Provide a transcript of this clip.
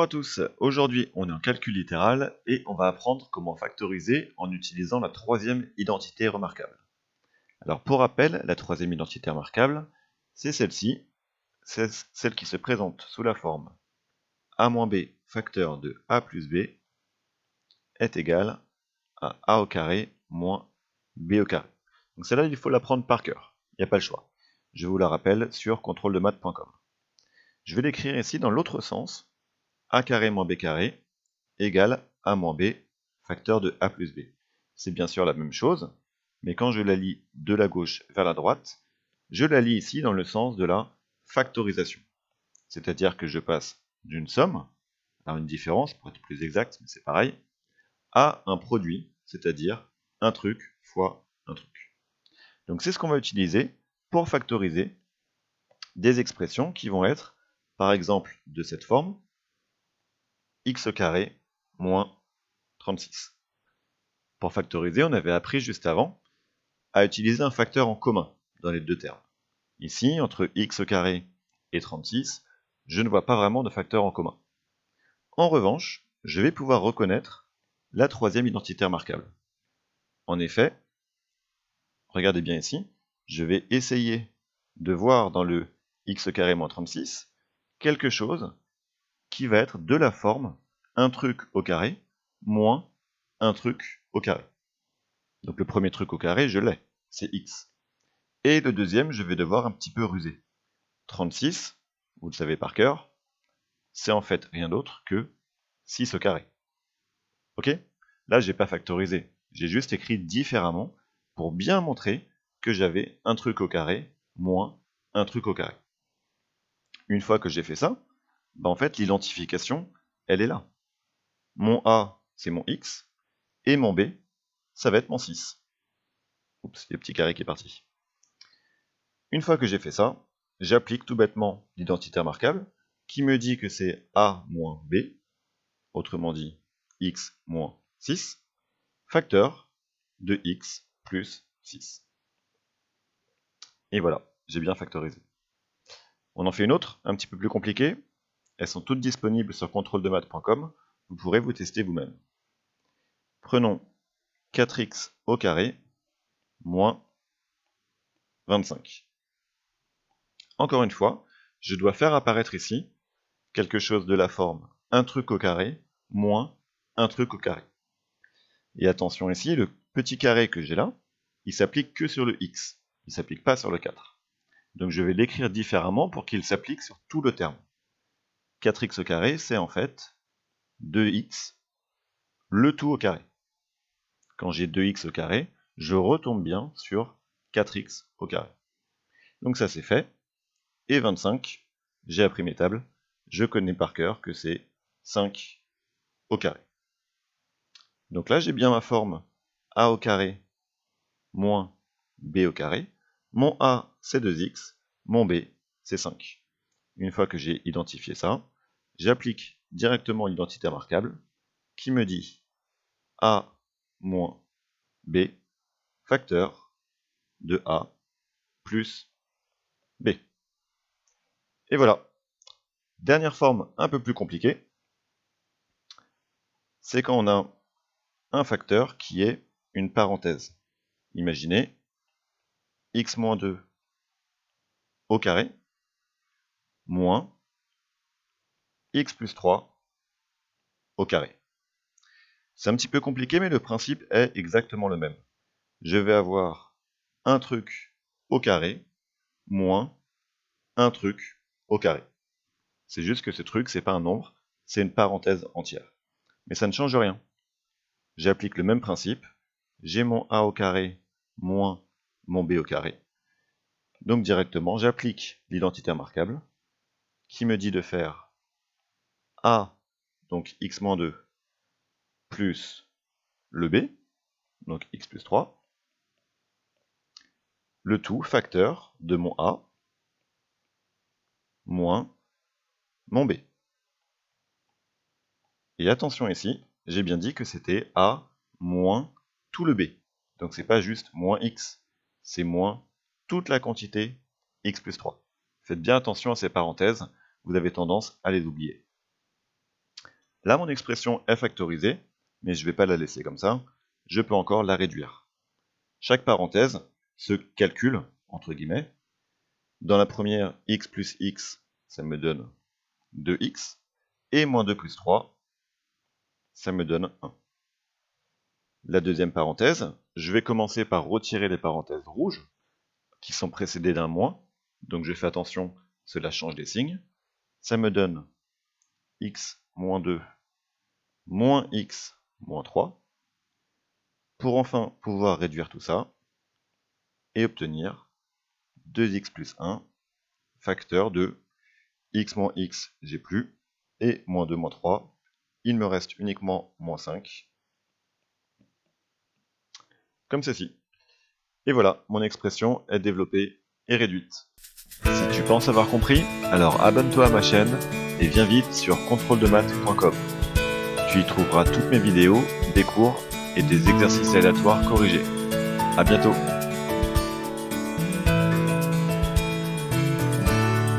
à tous, aujourd'hui on est en calcul littéral et on va apprendre comment factoriser en utilisant la troisième identité remarquable. Alors pour rappel, la troisième identité remarquable, c'est celle-ci, c'est celle qui se présente sous la forme a moins b facteur de a plus b est égal à a au carré moins b au carré. Donc celle-là il faut l'apprendre par cœur, il n'y a pas le choix. Je vous la rappelle sur contrôledemaths.com. Je vais l'écrire ici dans l'autre sens, a carré moins b carré égale a moins b facteur de a plus b. C'est bien sûr la même chose, mais quand je la lis de la gauche vers la droite, je la lis ici dans le sens de la factorisation. C'est-à-dire que je passe d'une somme, à une différence pour être plus exact, mais c'est pareil, à un produit, c'est-à-dire un truc fois un truc. Donc c'est ce qu'on va utiliser pour factoriser des expressions qui vont être, par exemple, de cette forme, x au carré moins 36. Pour factoriser, on avait appris juste avant à utiliser un facteur en commun dans les deux termes. Ici, entre x au carré et 36, je ne vois pas vraiment de facteur en commun. En revanche, je vais pouvoir reconnaître la troisième identité remarquable. En effet, regardez bien ici, je vais essayer de voir dans le x au carré moins 36 quelque chose qui va être de la forme un truc au carré moins un truc au carré. Donc le premier truc au carré, je l'ai, c'est x. Et le deuxième, je vais devoir un petit peu ruser. 36, vous le savez par cœur, c'est en fait rien d'autre que 6 au carré. Ok? Là, j'ai pas factorisé, j'ai juste écrit différemment pour bien montrer que j'avais un truc au carré moins un truc au carré. Une fois que j'ai fait ça, en fait, l'identification, elle est là. Mon A, c'est mon x, et mon B, ça va être mon 6. Oups, il y a le petit carré qui est parti. Une fois que j'ai fait ça, j'applique tout bêtement l'identité remarquable, qui me dit que c'est A moins B, autrement dit x moins 6, facteur de x plus 6. Et voilà, j'ai bien factorisé. On en fait une autre, un petit peu plus compliquée. Elles sont toutes disponibles sur contrôledemaths.com, vous pourrez vous tester vous-même. Prenons 4x au carré moins 25. Encore une fois, je dois faire apparaître ici quelque chose de la forme un truc au carré moins un truc au carré. Et attention ici, le petit carré que j'ai là, il s'applique que sur le x, il ne s'applique pas sur le 4. Donc je vais l'écrire différemment pour qu'il s'applique sur tout le terme. 4x au carré, c'est en fait 2x, le tout au carré. Quand j'ai 2x au carré, je retombe bien sur 4x au carré. Donc ça c'est fait. Et 25, j'ai appris mes tables, je connais par cœur que c'est 5 au carré. Donc là j'ai bien ma forme a au carré moins b au carré. Mon a c'est 2x, mon b c'est 5. Une fois que j'ai identifié ça, j'applique directement l'identité remarquable qui me dit a moins b facteur de a plus b. Et voilà. Dernière forme un peu plus compliquée, c'est quand on a un facteur qui est une parenthèse. Imaginez x moins 2 au carré moins x plus 3 au carré. C'est un petit peu compliqué, mais le principe est exactement le même. Je vais avoir un truc au carré moins un truc au carré. C'est juste que ce truc, c'est pas un nombre, c'est une parenthèse entière. Mais ça ne change rien. J'applique le même principe. J'ai mon a au carré moins mon b au carré. Donc directement, j'applique l'identité remarquable qui me dit de faire a, donc x moins 2, plus le b, donc x plus 3, le tout facteur de mon a moins mon b. Et attention ici, j'ai bien dit que c'était a moins tout le b. Donc c'est pas juste moins x, c'est moins toute la quantité x plus 3. Faites bien attention à ces parenthèses, vous avez tendance à les oublier. Là, mon expression est factorisée, mais je ne vais pas la laisser comme ça. Je peux encore la réduire. Chaque parenthèse se calcule, entre guillemets. Dans la première, x plus x, ça me donne 2x. Et moins 2 plus 3, ça me donne 1. La deuxième parenthèse, je vais commencer par retirer les parenthèses rouges, qui sont précédées d'un moins. Donc je fais attention, cela change des signes. Ça me donne x moins 2 moins x moins 3. Pour enfin pouvoir réduire tout ça, et obtenir 2x plus 1, facteur de x moins x, j'ai plus, et moins 2 moins 3, il me reste uniquement moins 5, comme ceci. Et voilà, mon expression est développée et réduite. Si tu penses avoir compris, alors abonne-toi à ma chaîne et viens vite sur contrôledemaths.com. Tu y trouveras toutes mes vidéos, des cours et des exercices aléatoires corrigés. A bientôt!